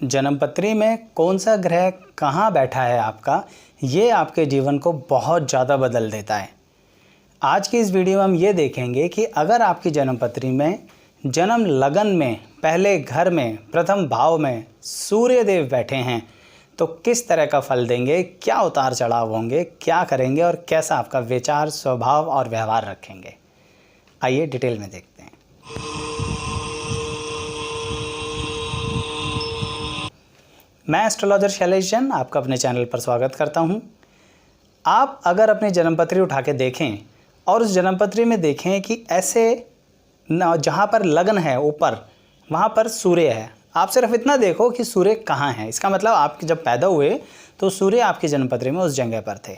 जन्मपत्री में कौन सा ग्रह कहाँ बैठा है आपका, ये आपके जीवन को बहुत ज़्यादा बदल देता है। आज की इस वीडियो में हम ये देखेंगे कि अगर आपकी जन्मपत्री में जन्म लगन में पहले घर में प्रथम भाव में सूर्य देव बैठे हैं तो किस तरह का फल देंगे, क्या उतार चढ़ाव होंगे, क्या करेंगे और कैसा आपका विचार, स्वभाव और व्यवहार रखेंगे। आइए डिटेल में देखते हैं। मैं एस्ट्रोलॉजर शैलेश जैन आपका अपने चैनल पर स्वागत करता हूं। आप अगर अपनी जन्मपत्री उठा के देखें और उस जन्मपत्री में देखें कि ऐसे जहां पर लग्न है ऊपर वहां पर सूर्य है, आप सिर्फ इतना देखो कि सूर्य कहाँ है। इसका मतलब आप जब पैदा हुए तो सूर्य आपकी जन्मपत्री में उस जगह पर थे।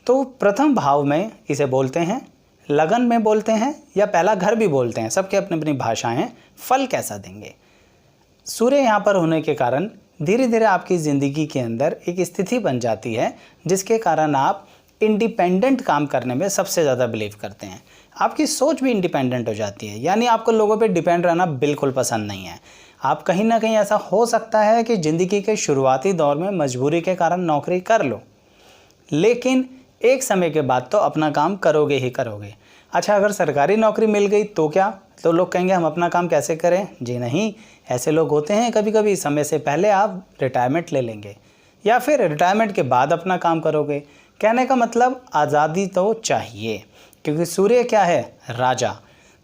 तो प्रथम भाव में इसे बोलते हैं, लगन में बोलते हैं या पहला घर भी बोलते हैं, सबके अपनी अपनी भाषाएं हैं। फल कैसा देंगे? सूर्य यहाँ पर होने के कारण धीरे धीरे आपकी ज़िंदगी के अंदर एक स्थिति बन जाती है जिसके कारण आप इंडिपेंडेंट काम करने में सबसे ज़्यादा बिलीव करते हैं। आपकी सोच भी इंडिपेंडेंट हो जाती है, यानी आपको लोगों पे डिपेंड रहना बिल्कुल पसंद नहीं है। आप कहीं ना कहीं ऐसा हो सकता है कि ज़िंदगी के शुरुआती दौर में मजबूरी के कारण नौकरी कर लो, लेकिन एक समय के बाद तो अपना काम करोगे ही करोगे। अच्छा, अगर सरकारी नौकरी मिल गई तो क्या? तो लोग कहेंगे हम अपना काम कैसे करें? जी नहीं, ऐसे लोग होते हैं कभी कभी समय से पहले आप रिटायरमेंट ले लेंगे या फिर रिटायरमेंट के बाद अपना काम करोगे। कहने का मतलब आज़ादी तो चाहिए, क्योंकि सूर्य क्या है? राजा।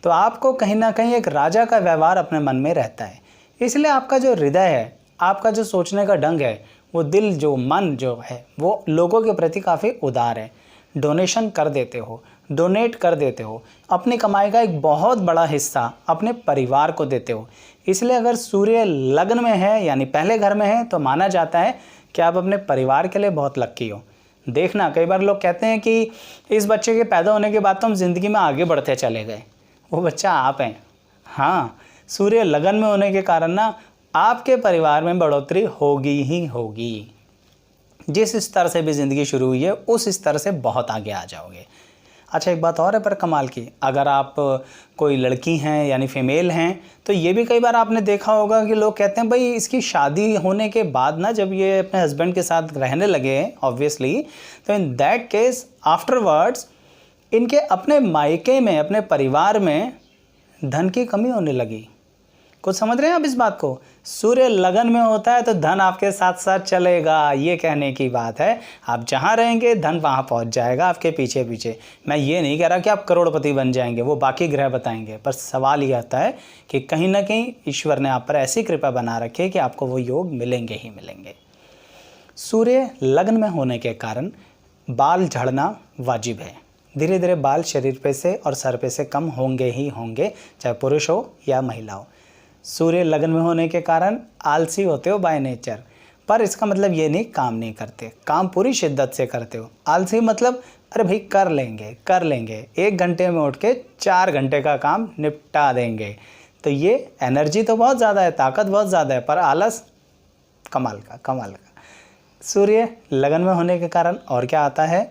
तो आपको कहीं ना कहीं एक राजा का व्यवहार अपने मन में रहता है। इसलिए आपका जो हृदय है, आपका जो सोचने का ढंग है, वो दिल जो मन जो है वो लोगों के प्रति काफ़ी उदार है। डोनेशन कर देते हो, डोनेट कर देते हो, अपनी कमाई का एक बहुत बड़ा हिस्सा अपने परिवार को देते हो। इसलिए अगर सूर्य लग्न में है यानी पहले घर में है तो माना जाता है कि आप अपने परिवार के लिए बहुत लक्की हो। देखना, कई बार लोग कहते हैं कि इस बच्चे के पैदा होने के बाद तो हम ज़िंदगी में आगे बढ़ते चले गए। वो बच्चा आप हैं। हाँ, सूर्य लगन में होने के कारण ना आपके परिवार में बढ़ोतरी होगी ही होगी। जिस स्तर से भी ज़िंदगी शुरू हुई है उस स्तर से बहुत आगे आ जाओगे। अच्छा, एक बात और है पर कमाल की, अगर आप कोई लड़की हैं यानी फीमेल हैं तो ये भी कई बार आपने देखा होगा कि लोग कहते हैं भाई इसकी शादी होने के बाद ना जब ये अपने हस्बैंड के साथ रहने लगे ऑब्वियसली, तो इन दैट केस आफ्टरवर्ड्स इनके अपने मायके में, अपने परिवार में धन की कमी होने लगी। कुछ समझ रहे हैं आप इस बात को? सूर्य लगन में होता है तो धन आपके साथ साथ चलेगा, ये कहने की बात है। आप जहाँ रहेंगे धन वहाँ पहुँच जाएगा आपके पीछे पीछे। मैं ये नहीं कह रहा कि आप करोड़पति बन जाएंगे, वो बाकी ग्रह बताएंगे, पर सवाल ये आता है कि कहीं ना कहीं ईश्वर ने आप पर ऐसी कृपा बना रखी है कि आपको वो योग मिलेंगे ही मिलेंगे। सूर्य लग्न में होने के कारण बाल झड़ना वाजिब है। धीरे धीरे बाल शरीर पे से और सर पे से कम होंगे ही होंगे, चाहे पुरुष हो या महिला हो। सूर्य लगन में होने के कारण आलसी होते हो बाय नेचर, पर इसका मतलब ये नहीं काम नहीं करते, काम पूरी शिद्दत से करते हो। आलसी मतलब अरे भाई कर लेंगे 1 घंटे में उठ के 4 घंटे का काम निपटा देंगे। तो ये एनर्जी तो बहुत ज़्यादा है, ताकत बहुत ज़्यादा है, पर आलस कमाल का। सूर्य लगन में होने के कारण और क्या आता है,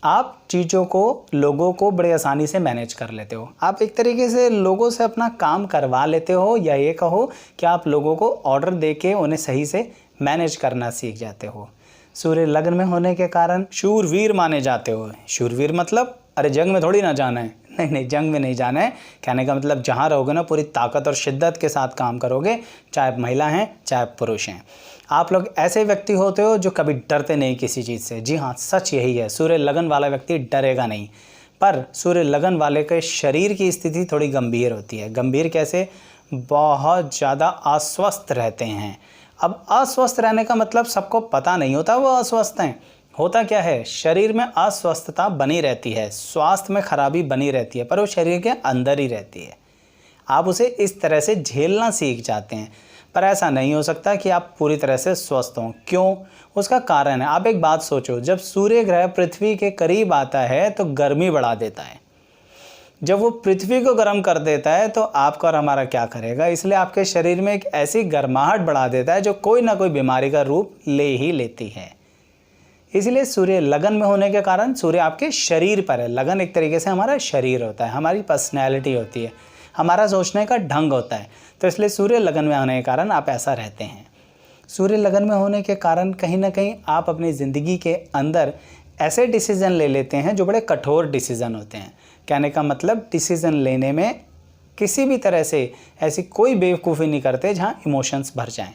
आप चीज़ों को, लोगों को बड़े आसानी से मैनेज कर लेते हो। आप एक तरीके से लोगों से अपना काम करवा लेते हो, या ये कहो कि आप लोगों को ऑर्डर देके उन्हें सही से मैनेज करना सीख जाते हो। सूर्य लग्न में होने के कारण शूरवीर माने जाते हो। शूरवीर मतलब अरे जंग में थोड़ी ना जाना है, नहीं, जंग में नहीं जाना है। कहने का मतलब जहाँ रहोगे ना पूरी ताकत और शिद्दत के साथ काम करोगे, चाहे महिला हैं चाहे पुरुष हैं। आप लोग ऐसे व्यक्ति होते हो जो कभी डरते नहीं किसी चीज़ से। जी हाँ, सच यही है, सूर्य लगन वाला व्यक्ति डरेगा नहीं। पर सूर्य लगन वाले के शरीर की स्थिति थोड़ी गंभीर होती है। गंभीर कैसे? बहुत ज़्यादा अस्वस्थ रहते हैं। अब अस्वस्थ रहने का मतलब सबको पता नहीं होता वो अस्वस्थ हैं। होता क्या है, शरीर में अस्वस्थता बनी रहती है, स्वास्थ्य में खराबी बनी रहती है, पर वो शरीर के अंदर ही रहती है। आप उसे इस तरह से झेलना सीख जाते हैं, पर ऐसा नहीं हो सकता कि आप पूरी तरह से स्वस्थ हों। क्यों? उसका कारण है, आप एक बात सोचो, जब सूर्य ग्रह पृथ्वी के करीब आता है तो गर्मी बढ़ा देता है। जब वो पृथ्वी को गर्म कर देता है तो आपका और हमारा क्या करेगा? इसलिए आपके शरीर में एक ऐसी गर्माहट बढ़ा देता है जो कोई ना कोई बीमारी का रूप ले ही लेती है। इसलिए सूर्य लगन में होने के कारण सूर्य आपके शरीर पर है। लगन एक तरीके से हमारा शरीर होता है, हमारी पर्सनैलिटी होती है, हमारा सोचने का ढंग होता है। तो इसलिए सूर्य लगन में होने के कारण आप ऐसा रहते हैं। सूर्य लगन में होने के कारण कहीं ना कहीं आप अपनी ज़िंदगी के अंदर ऐसे डिसीज़न ले लेते हैं जो बड़े कठोर डिसीज़न होते हैं। कहने का मतलब डिसीज़न लेने में किसी भी तरह से ऐसी कोई बेवकूफ़ी नहीं करते जहाँ इमोशंस भर जाएं।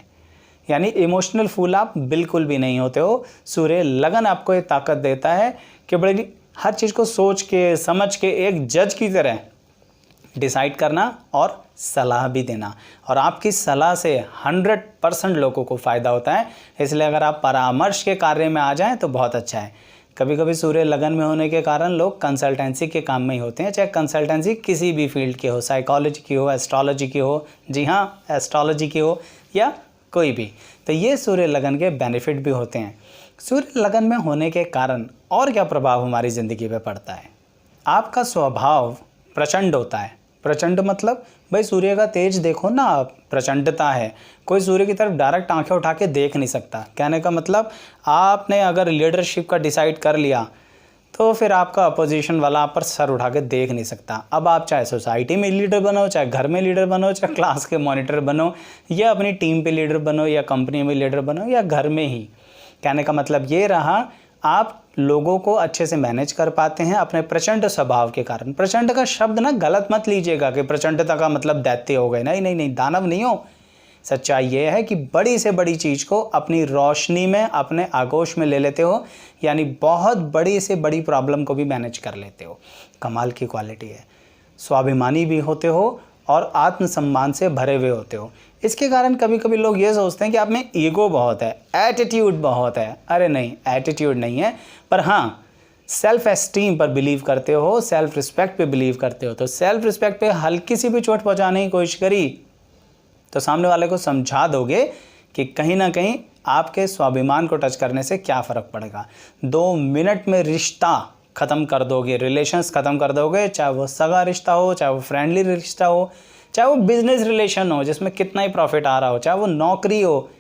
यानी इमोशनल फूल आप बिल्कुल भी नहीं होते हो। सूर्य लगन आपको ये ताकत देता है कि बड़ी हर चीज़ को सोच के समझ के एक जज की तरह डिसाइड करना और सलाह भी देना, और आपकी सलाह से 100% लोगों को फ़ायदा होता है। इसलिए अगर आप परामर्श के कार्य में आ जाएं तो बहुत अच्छा है। कभी कभी सूर्य लगन में होने के कारण लोग कंसल्टेंसी के काम में ही होते हैं, चाहे कंसल्टेंसी किसी भी फील्ड की हो, साइकोलॉजी की हो, एस्ट्रोलॉजी की हो, जी हाँ एस्ट्रोलॉजी की हो, या कोई भी। तो ये सूर्य लगन के बेनिफिट भी होते हैं। सूर्य लगन में होने के कारण और क्या प्रभाव हमारी ज़िंदगी पे पड़ता है? आपका स्वभाव प्रचंड होता है। प्रचंड मतलब भाई सूर्य का तेज देखो ना, प्रचंडता है। कोई सूर्य की तरफ डायरेक्ट आंखें उठा के देख नहीं सकता। कहने का मतलब आपने अगर लीडरशिप का डिसाइड कर लिया तो फिर आपका अपोजिशन वाला आप पर सर उठा के देख नहीं सकता। अब आप चाहे सोसाइटी में लीडर बनो, चाहे घर में लीडर बनो, चाहे क्लास के मॉनिटर बनो, या अपनी टीम पे लीडर बनो, या कंपनी में लीडर बनो, या घर में ही। कहने का मतलब ये रहा, आप लोगों को अच्छे से मैनेज कर पाते हैं अपने प्रचंड स्वभाव के कारण। प्रचंड का शब्द ना गलत मत लीजिएगा कि प्रचंडता का मतलब दैत्य हो गए। नहीं नहीं नहीं, दानव नहीं हो। सच्चाई ये है कि बड़ी से बड़ी चीज़ को अपनी रोशनी में, अपने आगोश में ले लेते हो, यानी बहुत बड़ी से बड़ी प्रॉब्लम को भी मैनेज कर लेते हो। कमाल की क्वालिटी है। स्वाभिमानी भी होते हो और आत्मसम्मान से भरे हुए होते हो। इसके कारण कभी कभी लोग ये सोचते हैं कि आप में ईगो बहुत है, एटीट्यूड बहुत है। अरे नहीं, एटीट्यूड नहीं है, पर हाँ सेल्फ एस्टीम पर बिलीव करते हो, सेल्फ रिस्पेक्ट पे बिलीव करते हो। तो सेल्फ रिस्पेक्ट पे हल्की सी भी चोट पहुंचाने की कोशिश करी तो सामने वाले को समझा दोगे कि कहीं ना कहीं आपके स्वाभिमान को टच करने से क्या फ़र्क पड़ेगा। 2 मिनट में रिश्ता ख़त्म कर दोगे, रिलेशंस ख़त्म कर दोगे। चाहे वो सगा रिश्ता हो, चाहे वो फ्रेंडली रिश्ता हो, चाहे वो बिजनेस रिलेशन हो जिसमें कितना ही प्रॉफिट आ रहा हो, चाहे वो नौकरी हो,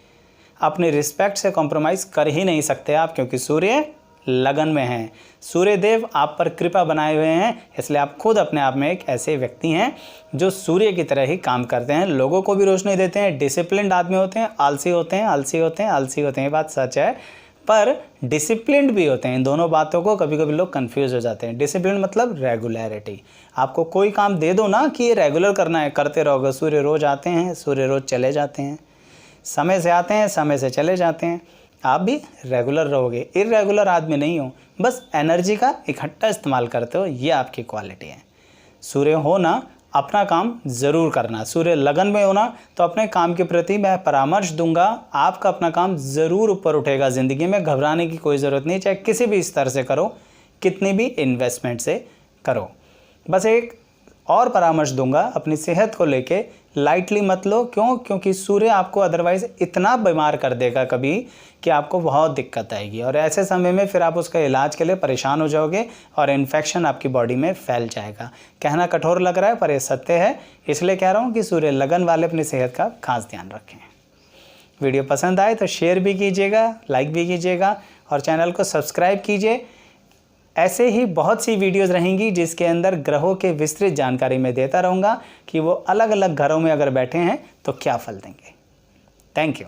अपने रिस्पेक्ट से कॉम्प्रोमाइज़ कर ही नहीं सकते आप, क्योंकि सूर्य लगन में हैं। सूर्य देव आप पर कृपा बनाए हुए हैं। इसलिए आप खुद अपने आप में एक ऐसे व्यक्ति हैं जो सूर्य की तरह ही काम करते हैं, लोगों को भी रोशनी देते हैं, डिसिप्लिन्ड आदमी होते हैं, आलसी होते हैं, आलसी होते हैं, आलसी होते हैं, ये बात सच है, पर डिसिप्लिन्ड भी होते हैं। इन दोनों बातों को कभी कभी लोग कंफ्यूज हो जाते हैं। डिसिप्लिन मतलब रेगुलरिटी। आपको कोई काम दे दो ना कि ये रेगुलर करना है, करते रहोगे। सूर्य रोज़ आते हैं, सूर्य रोज़ चले जाते हैं, समय से आते हैं, समय से चले जाते हैं। आप भी रेगुलर रहोगे, इरेगुलर आदमी नहीं हो, बस एनर्जी का इकट्ठा इस्तेमाल करते हो, ये आपकी क्वालिटी है। सूर्य होना, अपना काम ज़रूर करना। सूर्य लगन में होना तो अपने काम के प्रति मैं परामर्श दूंगा, आपका अपना काम ज़रूर ऊपर उठेगा। ज़िंदगी में घबराने की कोई ज़रूरत नहीं, चाहे किसी भी स्तर से करो, कितनी भी इन्वेस्टमेंट से करो। बस एक और परामर्श दूंगा, अपनी सेहत को लेके लाइटली मत लो। क्यों? क्योंकि सूर्य आपको अदरवाइज़ इतना बीमार कर देगा कभी कि आपको बहुत दिक्कत आएगी, और ऐसे समय में फिर आप उसका इलाज के लिए परेशान हो जाओगे और इन्फेक्शन आपकी बॉडी में फैल जाएगा। कहना कठोर लग रहा है पर ये सत्य है, इसलिए कह रहा हूँ कि सूर्य लगन वाले अपनी सेहत का खास ध्यान रखें। वीडियो पसंद आए तो शेयर भी कीजिएगा, लाइक भी कीजिएगा, और चैनल को सब्सक्राइब कीजिए। ऐसे ही बहुत सी वीडियोस रहेंगी जिसके अंदर ग्रहों के विस्तृत जानकारी मैं देता रहूँगा कि वो अलग अलग घरों में अगर बैठे हैं तो क्या फल देंगे। Thank you.